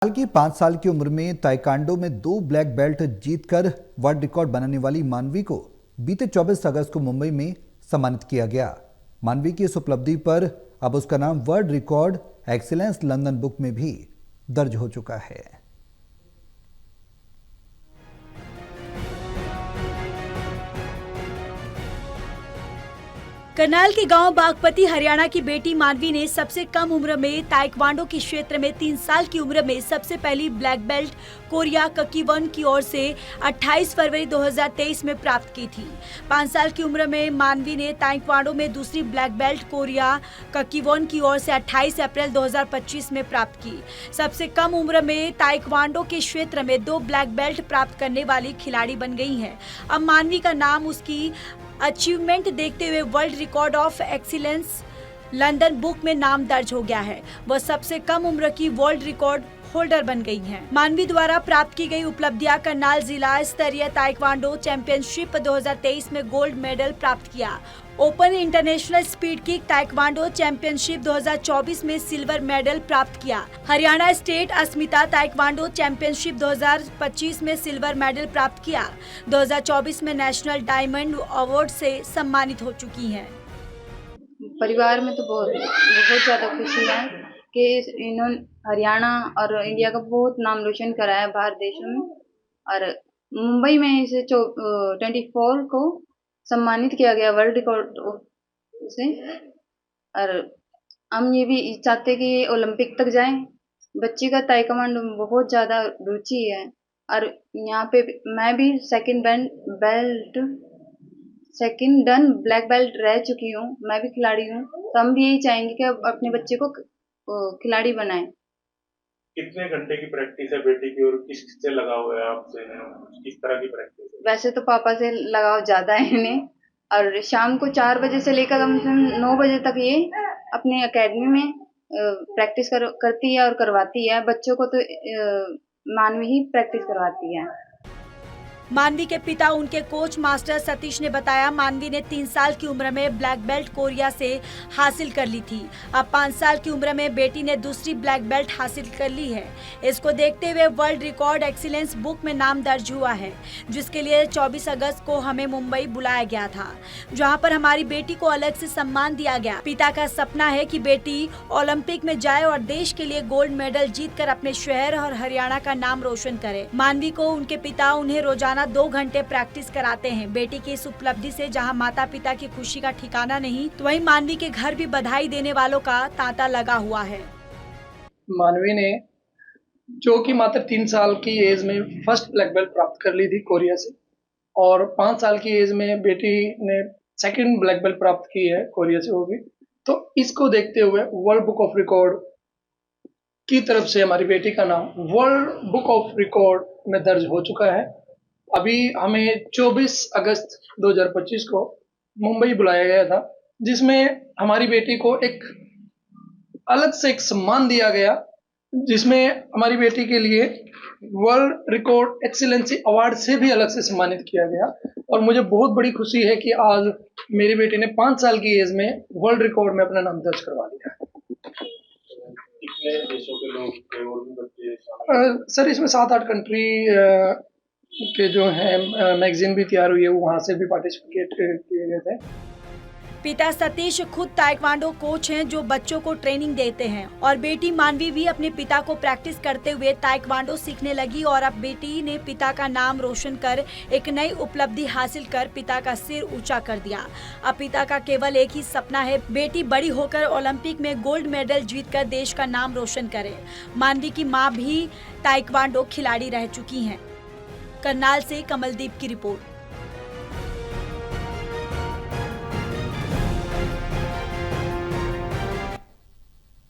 साल की 5 साल की उम्र में ताइक्वांडो में 2 ब्लैक बेल्ट जीतकर वर्ल्ड रिकॉर्ड बनाने वाली मानवी को बीते 24 अगस्त को मुंबई में सम्मानित किया गया। मानवी की इस उपलब्धि पर अब उसका नाम world record excellence London book में भी दर्ज हो चुका है। करनाल के गांव बागपती हरियाणा की बेटी मानवी ने सबसे कम उम्र में ताइक्वांडो के क्षेत्र में 3 साल की उम्र में सबसे पहली ब्लैक बेल्ट कोरिया ककीवन की ओर से 28 फरवरी 2023 में प्राप्त की थी। 5 साल की उम्र में मानवी ने ताइक्वांडो में दूसरी ब्लैक बेल्ट कोरिया ककीवन की ओर से 28 अप्रैल 2025 में प्राप्त की। सबसे कम उम्र में ताइक्वांडो के क्षेत्र में 2 ब्लैक बेल्ट प्राप्त करने वाली खिलाड़ी बन गई हैं। अब मानवी का नाम उसकी अचीवमेंट देखते हुए world record of excellence London book में नाम दर्ज हो गया है। वह सबसे कम उम्र की वर्ल्ड रिकॉर्ड होल्डर बन गई हैं। मानवी द्वारा प्राप्त की गई उपलब्धियां करनाल जिला स्तरीय ताइक्वांडो चैंपियनशिप 2023 में गोल्ड मेडल प्राप्त किया। Open international speed kick taekwondo championship 2024 में सिल्वर मेडल प्राप्त किया। हरियाणा स्टेट अस्मिता ताइक्वांडो चैंपियनशिप 2025 में सिल्वर मेडल प्राप्त किया। 2024 में नेशनल डायमंड अवार्ड से सम्मानित हो चुकी हैं। परिवार में तो बहुत ज़्यादा खुशी है कि इन्होंने हरियाणा और इंडिया का बहुत नाम रोशन करा है बाहर देशों में, और मुंबई में इसे 24 को सम्मानित किया गया वर्ल्ड रिकॉर्ड से। और हम ये भी चाहते कि ओलंपिक तक जाएं। बच्ची का ताइक्वांडो में बहुत ज़्यादा रुचि है और यहाँ पे मैं भी सेकंड डन ब्लैक बेल्ट रह चुकी हूँ। मैं भी खिलाड़ी हूँ, तो हम भी यही चाहेंगे कि अब अपने बच्चे को खिलाड़ी बनाएं। कितने घंटे की प्रैक्टिस है बेटी की और किससे लगाव है आपसे? किस तरह की प्रैक्टिस है? वैसे तो पापा से लगाव ज्यादा है इन्हें, और शाम को 4 बजे से लेकर कम से कम 9 बजे तक ये अपने एकेडमी में प्रैक्टिस करती है और करवाती है। बच्चों को तो मानवी ही प्रैक्टिस करवाती है। मानवी के पिता उनके कोच मास्टर सतीश ने बताया, मानवी ने 3 साल की उम्र में ब्लैक बेल्ट कोरिया से हासिल कर ली थी। अब 5 साल की उम्र में बेटी ने दूसरी ब्लैक बेल्ट हासिल कर ली है। इसको देखते हुए वर्ल्ड रिकॉर्ड एक्सीलेंस बुक में नाम दर्ज हुआ है, जिसके लिए 24 अगस्त को हमें मुंबई बुलाया गया था, जहां पर हमारी बेटी को अलग से सम्मान दिया गया। पिता का सपना है कि बेटी ओलंपिक में जाए और देश के लिए गोल्ड मेडल जीतकर अपने शहर और हरियाणा का नाम रोशन करे। मानवी को उनके पिता उन्हें रोजाना 2 घंटे प्रैक्टिस कराते हैं। बेटी की इस उपलब्धि से जहां माता पिता की खुशी का ठिकाना नहीं, तो वहीं मानवी के घर भी बधाई देने वालों का तांता लगा हुआ है। मानवी ने जो कि मात्र 3 साल की एज में फर्स्ट ब्लैक बेल्ट प्राप्त कर ली थी कोरिया से, और 5 साल की एज में बेटी ने सेकंड ब्लैक बेल्ट प्राप्त की है कोरिया से, वो भी। तो इसको देखते हुए वर्ल्ड बुक ऑफ रिकॉर्ड की तरफ से हमारी बेटी का नाम वर्ल्ड बुक ऑफ रिकॉर्ड में दर्ज हो चुका है। अभी हमें 24 अगस्त 2025 को मुंबई बुलाया गया था, जिसमें हमारी बेटी को एक अलग से एक सम्मान दिया गया, जिसमें हमारी बेटी के लिए वर्ल्ड रिकॉर्ड एक्सीलेंसी अवार्ड से भी अलग से सम्मानित किया गया। और मुझे बहुत बड़ी खुशी है कि आज मेरी बेटी ने 5 साल की एज में वर्ल्ड रिकॉर्ड में अपना नाम दर्ज करवा लिया। कितने देशों के लोग थे और भी बच्चे? सर, इसमें 7-8 कंट्री के जो है मैगजीन भी तैयार हुई है, वहाँ से भी पार्टिसिपेट किए गए थे। पिता सतीश खुद ताइक्वांडो कोच हैं, जो बच्चों को ट्रेनिंग देते हैं, और बेटी मानवी भी अपने पिता को प्रैक्टिस करते हुए ताइक्वांडो सीखने लगी। और अब बेटी ने पिता का नाम रोशन कर एक नई उपलब्धि हासिल कर पिता का सिर ऊंचा कर दिया। अब पिता का केवल एक ही सपना है, बेटी बड़ी होकर ओलंपिक में गोल्ड मेडल जीतकर देश का नाम रोशन करे। मानवी की माँ भी ताइक्वांडो खिलाड़ी रह चुकी हैं। करनाल से कमलदीप की रिपोर्ट।